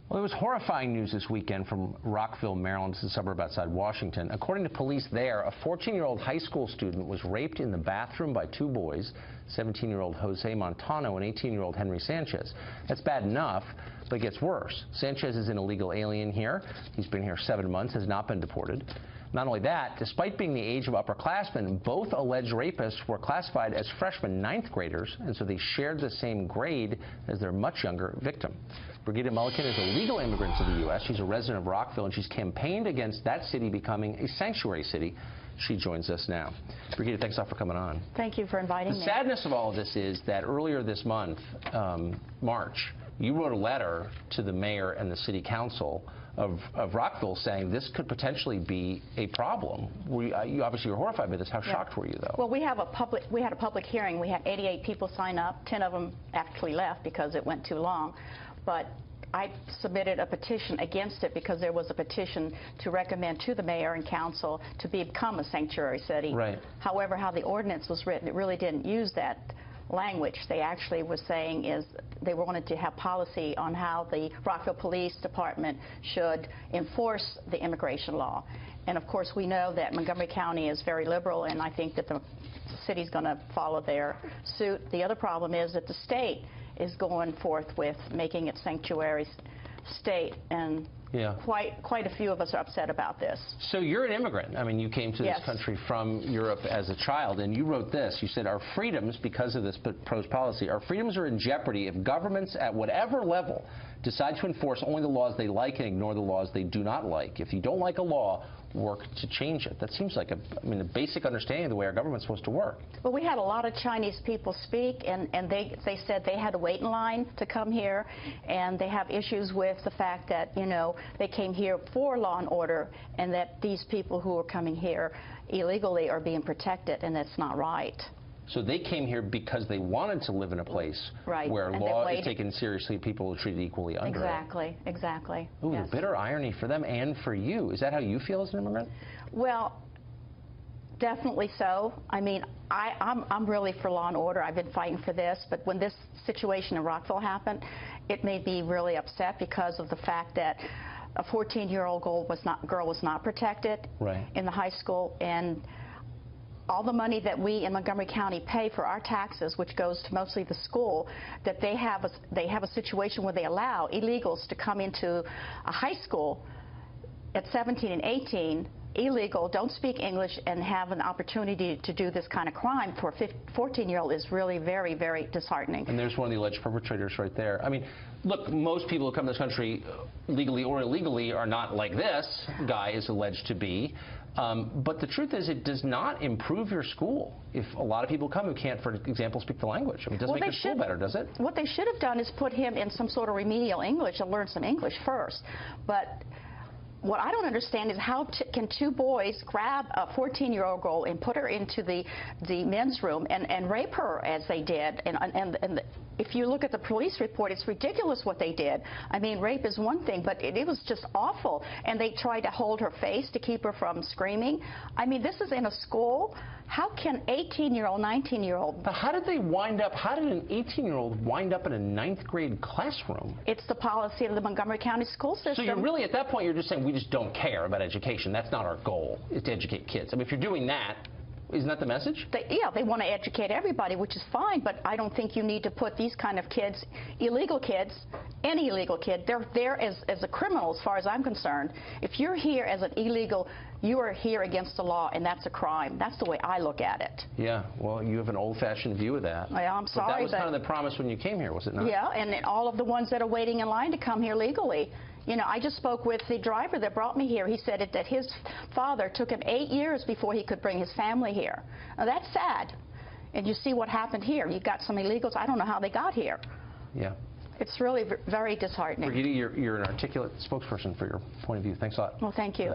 Well, there was horrifying news this weekend from Rockville, Maryland. It's a suburb outside Washington. According to police there, a 14-year-old high school student was raped in the bathroom by two boys, 17-year-old Jose Montano and 18-year-old Henry Sanchez. That's bad enough, but it gets worse. Sanchez is an illegal alien here. He's been here 7 months, has not been deported. Not only that, despite being the age of upperclassmen, both alleged rapists were classified as freshman ninth graders, and so they shared the same grade as their much younger victim. Brigida Mulliken is a legal immigrant to the U.S. She's a resident of Rockville, and she's campaigned against that city becoming a sanctuary city. She joins us now. Brigida, thanks a lot for coming on. Thank you for inviting me. The sadness of all of this is that earlier this month, March, you wrote a letter to the mayor and the city council of Rockville saying this could potentially be a problem. You obviously were horrified by this. How shocked were you, though? Well, we had a public hearing. We had 88 people sign up. 10 of them actually left because it went too long. But I submitted a petition against it because there was a petition to recommend to the mayor and council to become a sanctuary city. Right. However, how the ordinance was written, it really didn't use that language. They actually were saying is they wanted to have policy on how the Rockville Police Department should enforce the immigration law. And of course we know that Montgomery County is very liberal, and I think that the city's going to follow their suit. The other problem is that the state is going forth with making it sanctuary state, and quite a few of us are upset about this. So you're an immigrant. I mean, you came to this country from Europe as a child, and you wrote this. You said, our freedoms, because of this proposed policy, our freedoms are in jeopardy if governments at whatever level decide to enforce only the laws they like and ignore the laws they do not like. If you don't like a law, work to change it. That seems like a basic understanding of the way our government's supposed to work. Well, we had a lot of Chinese people speak, and they said they had to wait in line to come here, and they have issues with the fact that, you know, they came here for law and order, and that these people who are coming here illegally are being protected, and that's not right. So they came here because they wanted to live in a place where law is taken seriously, people are treated equally under it. Exactly. Ooh, the bitter irony for them and for you. Is that how you feel as an immigrant? Well, definitely so. I mean, I'm really for law and order. I've been fighting for this, but when this situation in Rockville happened, it made me really upset because of the fact that a 14-year-old girl was not protected in the high school, and all the money that we in Montgomery County pay for our taxes, which goes to mostly the school, that they have a situation where they allow illegals to come into a high school at 17 and 18, illegal, don't speak English, and have an opportunity to do this kind of crime for a 14-year-old is really very, very disheartening. And there's one of the alleged perpetrators right there. I mean, look, most people who come to this country legally or illegally are not like this guy is alleged to be. But the truth is, it does not improve your school if a lot of people come who can't, for example, speak the language. I mean, it doesn't make your school better, does it? What they should have done is put him in some sort of remedial English and learn some English first. But what I don't understand is how can two boys grab a 14-year-old girl and put her into the men's room and rape her as they did. And if you look at the police report, it's ridiculous what they did. I mean, rape is one thing, but it was just awful. And they tried to hold her face to keep her from screaming. I mean, this is in a school. How can 18-year-old, 19-year-old... But how did they wind up, how did an 18-year-old wind up in a ninth grade classroom? It's the policy of the Montgomery County school system. So you're really, at that point, you're just saying we just don't care about education. That's not our goal, is to educate kids. I mean, if you're doing that, isn't that the message? They want to educate everybody, which is fine, but I don't think you need to put these kind of kids, illegal kids, any illegal kid, they're there as a criminal as far as I'm concerned. If you're here as an illegal, you are here against the law, and that's a crime. That's the way I look at it. Yeah, well, you have an old-fashioned view of that. Yeah, I'm sorry. But that was kind of the promise when you came here, was it not? Yeah, and all of the ones that are waiting in line to come here legally. You know, I just spoke with the driver that brought me here. He said that his father took him 8 years before he could bring his family here. Now, that's sad. And you see what happened here. You got some illegals. I don't know how they got here. Yeah. It's really very disheartening. Brigida, you're an articulate spokesperson for your point of view. Thanks a lot. Well, thank you.